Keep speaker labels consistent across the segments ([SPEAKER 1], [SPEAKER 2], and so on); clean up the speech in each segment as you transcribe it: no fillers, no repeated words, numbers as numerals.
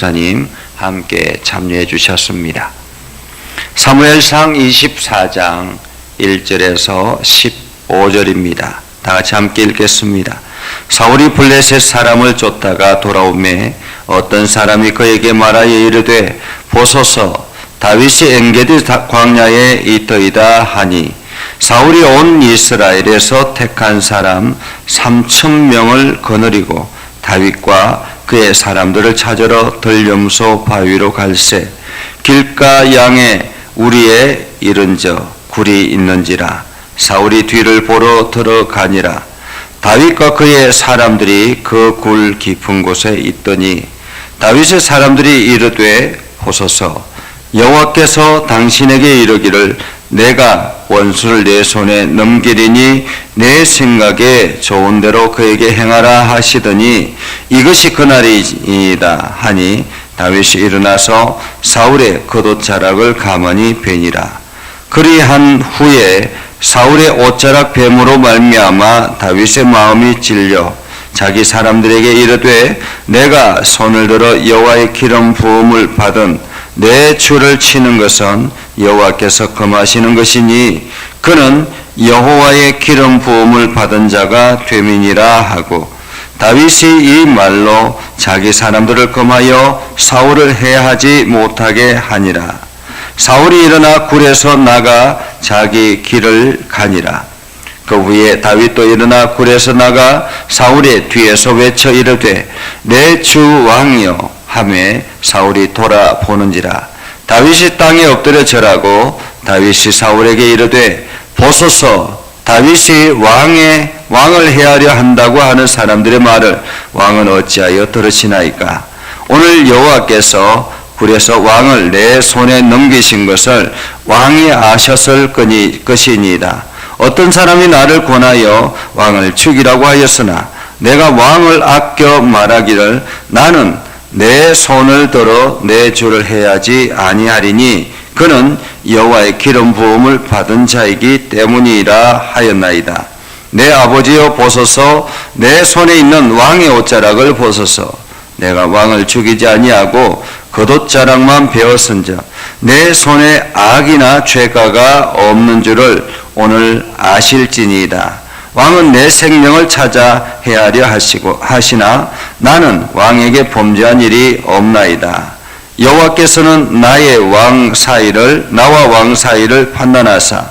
[SPEAKER 1] 목사님 함께 참여해 주셨습니다. 사무엘상 24장 1절에서 15절입니다. 다 같이 함께 읽겠습니다. 사울이 블레셋 사람을 쫓다가 돌아오매 어떤 사람이 그에게 말하여 이르되 보소서 다윗이 엔게디 광야에 있더이다 하니 사울이 온 이스라엘에서 택한 사람 3,000명을 거느리고 다윗과 그의 사람들을 찾으러 들염소 바위로 갈새 길가 양에 우리에 이른저 굴이 있는지라 사울이 뒤를 보러 들어가니라. 다윗과 그의 사람들이 그 굴 깊은 곳에 있더니 다윗의 사람들이 이르되 보소서 여호와께서 당신에게 이르기를 내가 원수를 내 손에 넘기리니 내 생각에 좋은 대로 그에게 행하라 하시더니 이것이 그날이니이다 하니 다윗이 일어나서 사울의 겉옷자락을 가만히 베니라. 그리한 후에 사울의 옷자락 뱀으로 말미암아 다윗의 마음이 찔려 자기 사람들에게 이르되 내가 손을 들어 여호와의 기름 부음을 받은 내 주를 치는 것은 여호와께서 금하시는 것이니 그는 여호와의 기름 부음을 받은 자가 됨이니라 하고 다윗이 이 말로 자기 사람들을 금하여 사울을 해하지 못하게 하니라. 사울이 일어나 굴에서 나가 자기 길을 가니라. 그 후에 다윗도 일어나 굴에서 나가 사울의 뒤에서 외쳐 이르되 내 주 왕이여 하매 사울이 돌아보는지라. 다윗이 땅에 엎드려 절하고 다윗이 사울에게 이르되 보소서 다윗이 왕을 해하려 한다고 하는 사람들의 말을 왕은 어찌하여 들으시나이까. 오늘 여호와께서 굴에서 왕을 내 손에 넘기신 것을 왕이 아셨을 것이니이다. 어떤 사람이 나를 권하여 왕을 죽이라고 하였으나 내가 왕을 아껴 말하기를 나는 내 손을 들어 내 주를 해야지 아니하리니 그는 여호와의 기름 부음을 받은 자이기 때문이라 하였나이다. 내 아버지여 보소서 내 손에 있는 왕의 옷자락을 보소서. 내가 왕을 죽이지 아니하고 겉옷자락만 베었은즉 내 손에 악이나 죄가가 없는 줄을 오늘 아실지니이다. 왕은 내 생명을 찾아 해하려 하시나 나는 왕에게 범죄한 일이 없나이다. 여호와께서는 나와 왕 사이를 판단하사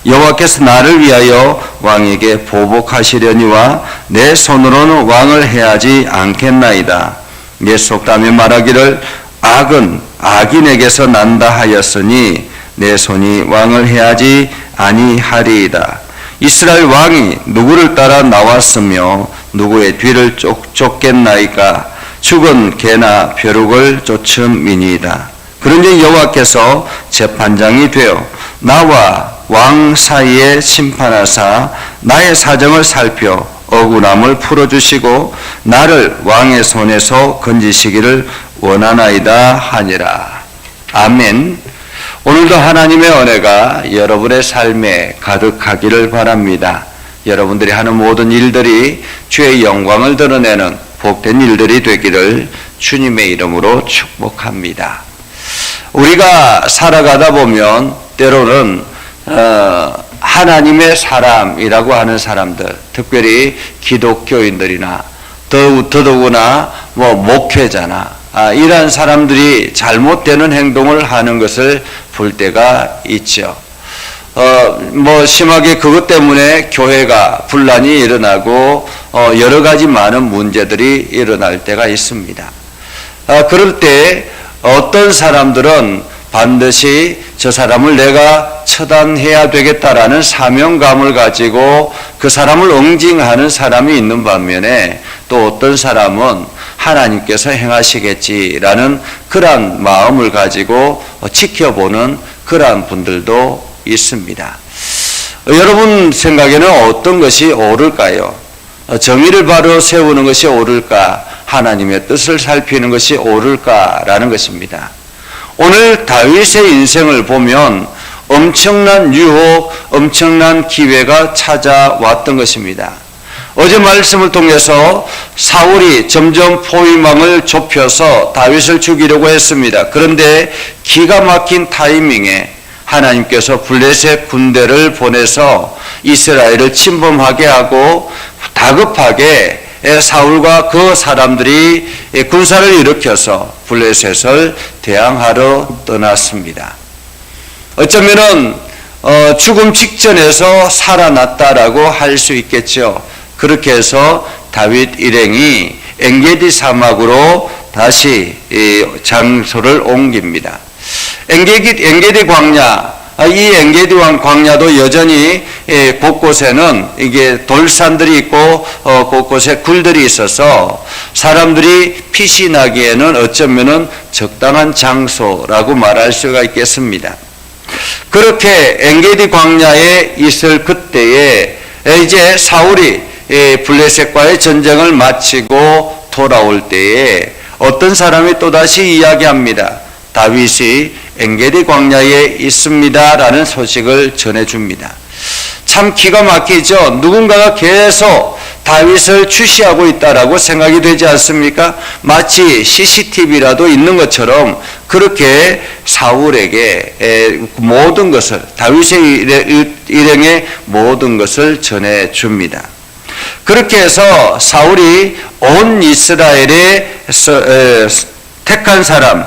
[SPEAKER 1] 여호와께서 나를 위하여 왕에게 보복하시려니와 내 손으로는 왕을 해하지 않겠나이다. 내 속담에 말하기를 악은 악인에게서 난다 하였으니 내 손이 왕을 해하지 아니하리이다. 이스라엘 왕이 누구를 따라 나왔으며 누구의 뒤를 쫓겠나이까. 죽은 개나 벼룩을 쫓음이니이다. 그런즉 여호와께서 재판장이 되어 나와 왕 사이에 심판하사 나의 사정을 살펴 억울함을 풀어주시고 나를 왕의 손에서 건지시기를 원하나이다 하니라. 아멘. 오늘도 하나님의 은혜가 여러분의 삶에 가득하기를 바랍니다. 여러분들이 하는 모든 일들이 주의 영광을 드러내는 복된 일들이 되기를 주님의 이름으로 축복합니다. 우리가 살아가다 보면 때로는 하나님의 사람이라고 하는 사람들, 특별히 기독교인들이나 더더구나 목회자나 이러한 사람들이 잘못되는 행동을 하는 것을 볼 때가 있죠. 심하게 그것 때문에 교회가 분란이 일어나고 여러 가지 많은 문제들이 일어날 때가 있습니다. 그럴 때 어떤 사람들은 반드시 저 사람을 내가 처단해야 되겠다라는 사명감을 가지고 그 사람을 응징하는 사람이 있는 반면에 또 어떤 사람은 하나님께서 행하시겠지라는 그러한 마음을 가지고 지켜보는 그러한 분들도 있습니다. 여러분 생각에는 어떤 것이 옳을까요? 정의를 바로 세우는 것이 옳을까? 하나님의 뜻을 살피는 것이 옳을까라는 것입니다. 오늘 다윗의 인생을 보면 엄청난 유혹, 엄청난 기회가 찾아왔던 것입니다. 어제 말씀을 통해서 사울이 점점 포위망을 좁혀서 다윗을 죽이려고 했습니다. 그런데 기가 막힌 타이밍에 하나님께서 블레셋 군대를 보내서 이스라엘을 침범하게 하고 다급하게 사울과 그 사람들이 군사를 일으켜서 블레셋을 대항하러 떠났습니다. 어쩌면은 죽음 직전에서 살아났다라고 할 수 있겠죠. 그렇게 해서 다윗 일행이 엔게디 사막으로 다시 장소를 옮깁니다. 엔게디 광야, 이 엔게디 광야도 여전히 곳곳에는 이게 돌산들이 있고 곳곳에 굴들이 있어서 사람들이 피신하기에는 어쩌면은 적당한 장소라고 말할 수가 있겠습니다. 그렇게 엔게디 광야에 있을 그때에 이제 사울이 블레셋과의 전쟁을 마치고 돌아올 때에 어떤 사람이 또다시 이야기합니다. 다윗이 엔게디 광야에 있습니다라는 소식을 전해줍니다. 참 기가 막히죠. 누군가가 계속 다윗을 추시하고 있다라고 생각이 되지 않습니까? 마치 CCTV라도 있는 것처럼 그렇게 사울에게 모든 것을, 다윗의 일행의 모든 것을 전해줍니다. 그렇게 해서 사울이 온 이스라엘에 택한 사람,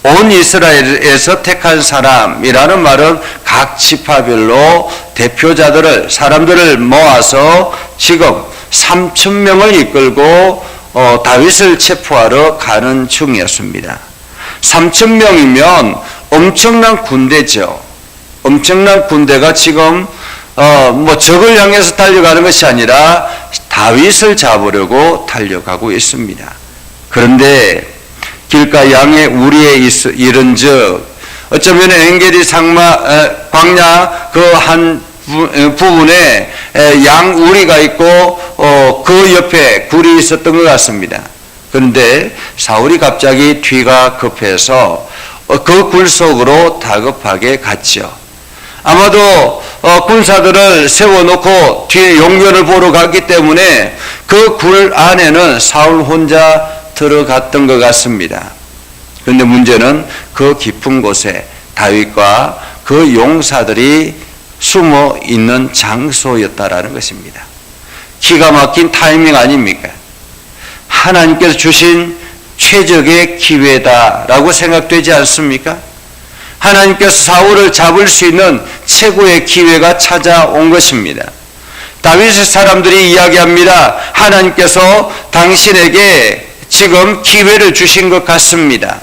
[SPEAKER 1] 온 이스라엘에서 택한 사람이라는 말은 각 지파별로 대표자들을, 사람들을 모아서 지금 3,000명을 이끌고 다윗을 체포하러 가는 중이었습니다. 3,000명이면 엄청난 군대죠. 엄청난 군대가 지금 적을 향해서 달려가는 것이 아니라 다윗을 잡으려고 달려가고 있습니다. 그런데 길가 양의 우리에 이른즉 어쩌면 엔게디 광야 그 한 부분에 양 우리가 있고 그 옆에 굴이 있었던 것 같습니다. 그런데 사울이 갑자기 뒤가 급해서 그 굴 속으로 다급하게 갔죠. 아마도 군사들을 세워놓고 뒤에 용변을 보러 갔기 때문에 그 굴 안에는 사울 혼자 들어갔던 것 같습니다. 그런데 문제는 그 깊은 곳에 다윗과 그 용사들이 숨어 있는 장소였다라는 것입니다. 기가 막힌 타이밍 아닙니까? 하나님께서 주신 최적의 기회다라고 생각되지 않습니까? 하나님께서 사울을 잡을 수 있는 최고의 기회가 찾아온 것입니다. 다윗의 사람들이 이야기합니다. 하나님께서 당신에게 지금 기회를 주신 것 같습니다.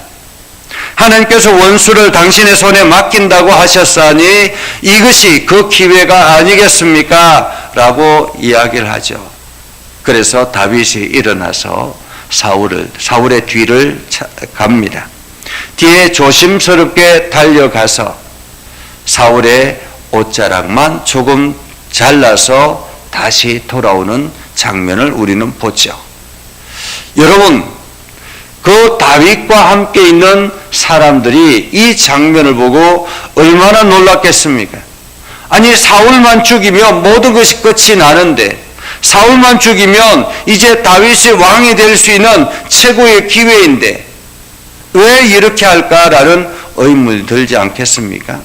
[SPEAKER 1] 하나님께서 원수를 당신의 손에 맡긴다고 하셨사니 이것이 그 기회가 아니겠습니까? 라고 이야기를 하죠. 그래서 다윗이 일어나서 사울의 뒤를 갑니다. 뒤에 조심스럽게 달려가서 사울의 옷자락만 조금 잘라서 다시 돌아오는 장면을 우리는 보죠. 여러분, 그 다윗과 함께 있는 사람들이 이 장면을 보고 얼마나 놀랐겠습니까? 아니, 사울만 죽이면 모든 것이 끝이 나는데, 사울만 죽이면 이제 다윗이 왕이 될 수 있는 최고의 기회인데 왜 이렇게 할까라는 의문이 들지 않겠습니까?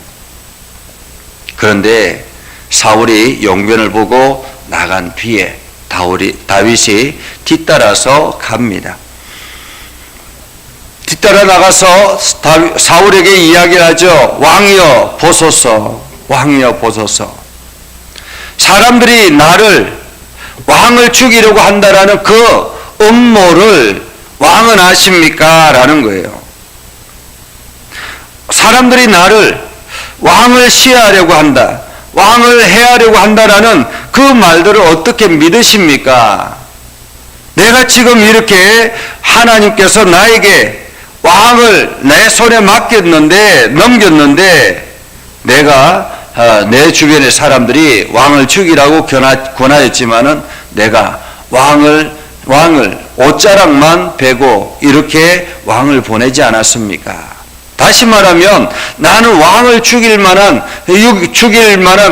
[SPEAKER 1] 그런데 사울이 용변을 보고 나간 뒤에 다윗이 뒤따라서 갑니다. 뒤따라 나가서 사울에게 이야기를 하죠. 왕이여 보소서, 왕이여 보소서. 사람들이 나를 왕을 죽이려고 한다라는 그 음모를 왕은 아십니까? 라는 거예요. 사람들이 나를 왕을 시해하려고 한다, 왕을 해하려고 한다라는 그 말들을 어떻게 믿으십니까? 내가 지금 이렇게 하나님께서 나에게 왕을 내 손에 넘겼는데 내가 내 주변의 사람들이 왕을 죽이라고 권하였지만은 내가 왕을 옷자락만 베고 이렇게 왕을 보내지 않았습니까? 다시 말하면 나는 왕을 죽일 만한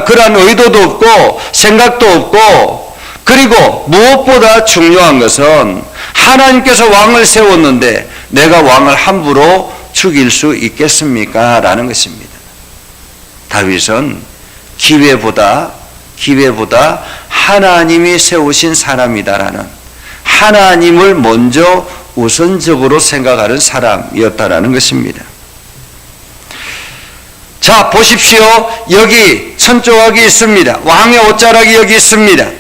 [SPEAKER 1] 그런 의도도 없고 생각도 없고 그리고 무엇보다 중요한 것은 하나님께서 왕을 세웠는데 내가 왕을 함부로 죽일 수 있겠습니까? 라는 것입니다. 다윗은 기회보다 하나님이 세우신 사람이다라는, 하나님을 먼저 우선적으로 생각하는 사람이었다라는 것입니다. 자, 보십시오. 여기 천조각이 있습니다. 왕의 옷자락이 여기 있습니다.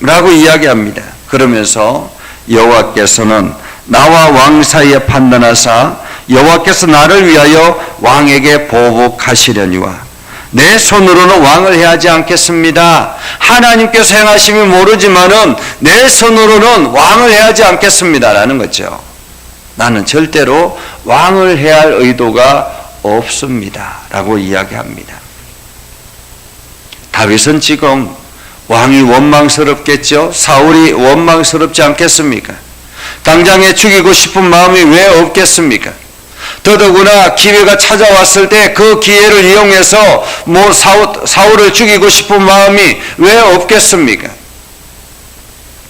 [SPEAKER 1] 라고 이야기합니다. 그러면서 여호와께서는 나와 왕 사이에 판단하사 여호와께서 나를 위하여 왕에게 보복하시려니와 내 손으로는 왕을 해하지 않겠습니다. 하나님께서 행하심이 모르지만은 내 손으로는 왕을 해하지 않겠습니다라는 거죠. 나는 절대로 왕을 해할 의도가 없습니다. 라고 이야기합니다. 다윗은 지금 왕이 원망스럽겠죠. 사울이 원망스럽지 않겠습니까? 당장에 죽이고 싶은 마음이 왜 없겠습니까? 더더구나 기회가 찾아왔을 때 그 기회를 이용해서 사울을 죽이고 싶은 마음이 왜 없겠습니까?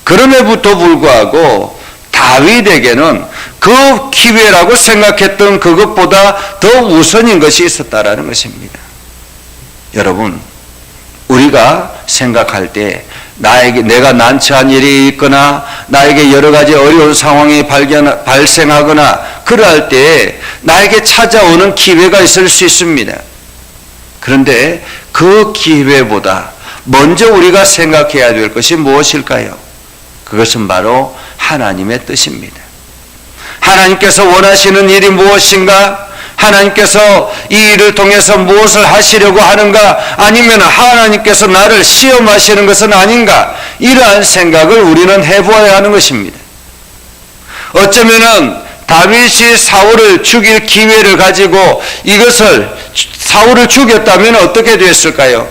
[SPEAKER 1] 그럼에도 불구하고 다윗에게는 그 기회라고 생각했던 그것보다 더 우선인 것이 있었다라는 것입니다. 여러분, 우리가 생각할 때 내가 난처한 일이 있거나 나에게 여러 가지 어려운 상황이 발생하거나 그럴 때 나에게 찾아오는 기회가 있을 수 있습니다. 그런데 그 기회보다 먼저 우리가 생각해야 될 것이 무엇일까요? 그것은 바로 하나님의 뜻입니다. 하나님께서 원하시는 일이 무엇인가? 하나님께서 이 일을 통해서 무엇을 하시려고 하는가? 아니면 하나님께서 나를 시험하시는 것은 아닌가? 이러한 생각을 우리는 해보아야 하는 것입니다. 어쩌면은 다윗이 사울을 죽일 기회를 가지고 이것을 사울을 죽였다면 어떻게 됐을까요?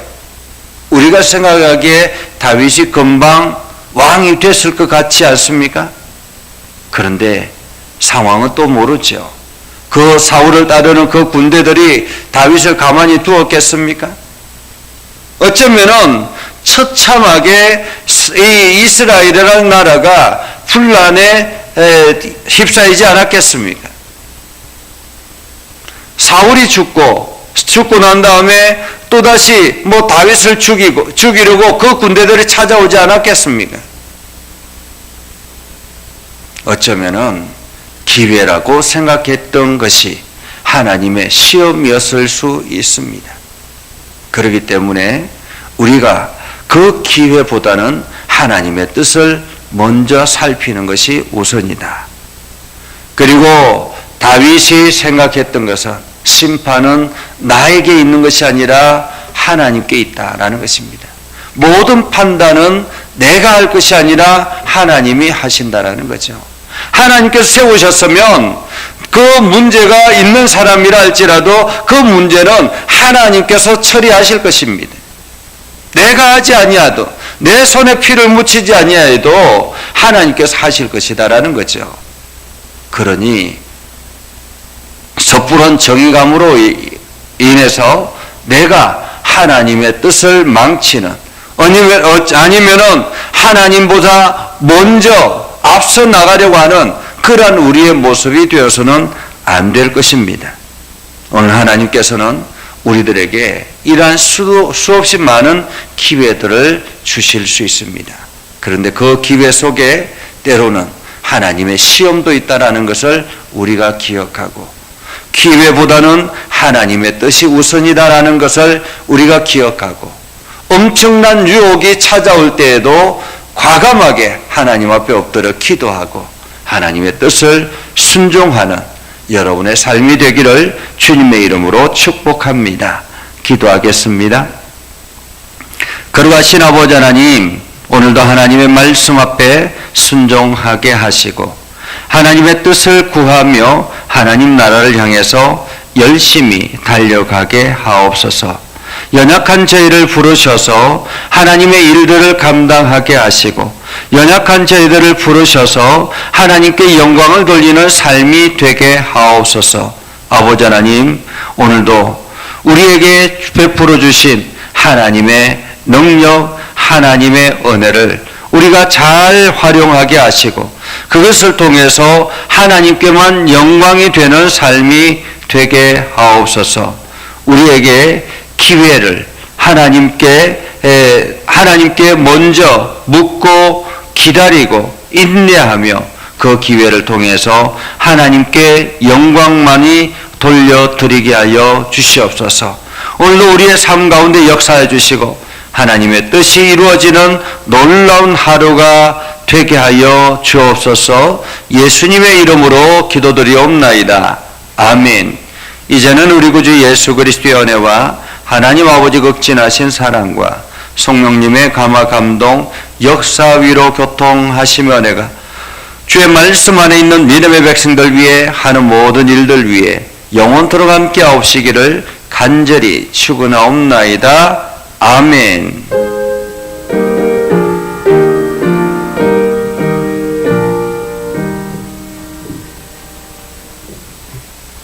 [SPEAKER 1] 우리가 생각하기에 다윗이 금방 왕이 됐을 것 같지 않습니까? 그런데 상황은 또 모르죠. 그 사울을 따르는 그 군대들이 다윗을 가만히 두었겠습니까? 어쩌면은 처참하게 이 이스라엘이라는 나라가 분란에 휩싸이지 않았겠습니까? 사울이 죽고 난 다음에 또다시 다윗을 죽이려고 그 군대들이 찾아오지 않았겠습니까? 어쩌면은 기회라고 생각했던 것이 하나님의 시험이었을 수 있습니다. 그렇기 때문에 우리가 그 기회보다는 하나님의 뜻을 먼저 살피는 것이 우선이다. 그리고 다윗이 생각했던 것은 심판은 나에게 있는 것이 아니라 하나님께 있다라는 것입니다. 모든 판단은 내가 할 것이 아니라 하나님이 하신다라는 거죠. 하나님께서 세우셨으면 그 문제가 있는 사람이라 할지라도 그 문제는 하나님께서 처리하실 것입니다. 내가 하지 아니하도 내 손에 피를 묻히지 아니하여도 하나님께서 하실 것이다라는 거죠. 그러니 섣부른 정의감으로 인해서 내가 하나님의 뜻을 망치는, 아니면은 하나님보다 먼저 앞서 나가려고 하는 그러한 우리의 모습이 되어서는 안 될 것입니다. 오늘 하나님께서는 우리들에게 이러한 수없이 많은 기회들을 주실 수 있습니다. 그런데 그 기회 속에 때로는 하나님의 시험도 있다라는 것을 우리가 기억하고, 기회보다는 하나님의 뜻이 우선이다라는 것을 우리가 기억하고, 엄청난 유혹이 찾아올 때에도 과감하게 하나님 앞에 엎드려 기도하고 하나님의 뜻을 순종하는 여러분의 삶이 되기를 주님의 이름으로 축복합니다. 기도하겠습니다. 거룩하신 아버지 하나님, 오늘도 하나님의 말씀 앞에 순종하게 하시고 하나님의 뜻을 구하며 하나님 나라를 향해서 열심히 달려가게 하옵소서. 연약한 저희를 부르셔서 하나님의 일들을 감당하게 하시고, 연약한 저희들을 부르셔서 하나님께 영광을 돌리는 삶이 되게 하옵소서. 아버지 하나님, 오늘도 우리에게 베풀어 주신 하나님의 능력, 하나님의 은혜를 우리가 잘 활용하게 하시고 그것을 통해서 하나님께만 영광이 되는 삶이 되게 하옵소서. 우리에게 기회를 하나님께 먼저 묻고 기다리고 인내하며 그 기회를 통해서 하나님께 영광만이 돌려드리게 하여 주시옵소서. 오늘도 우리의 삶 가운데 역사해 주시고 하나님의 뜻이 이루어지는 놀라운 하루가 되게 하여 주옵소서. 예수님의 이름으로 기도드리옵나이다. 아멘. 이제는 우리 구주 예수 그리스도의 은혜와 하나님 아버지 극진하신 사랑과 성령님의 감화 감동 역사 위로 교통하시며 은혜가 주의 말씀 안에 있는 믿음의 백성들 위해 하는 모든 일들 위해 영원토록 함께 하옵시기를 간절히 축원하옵나이다. 아멘.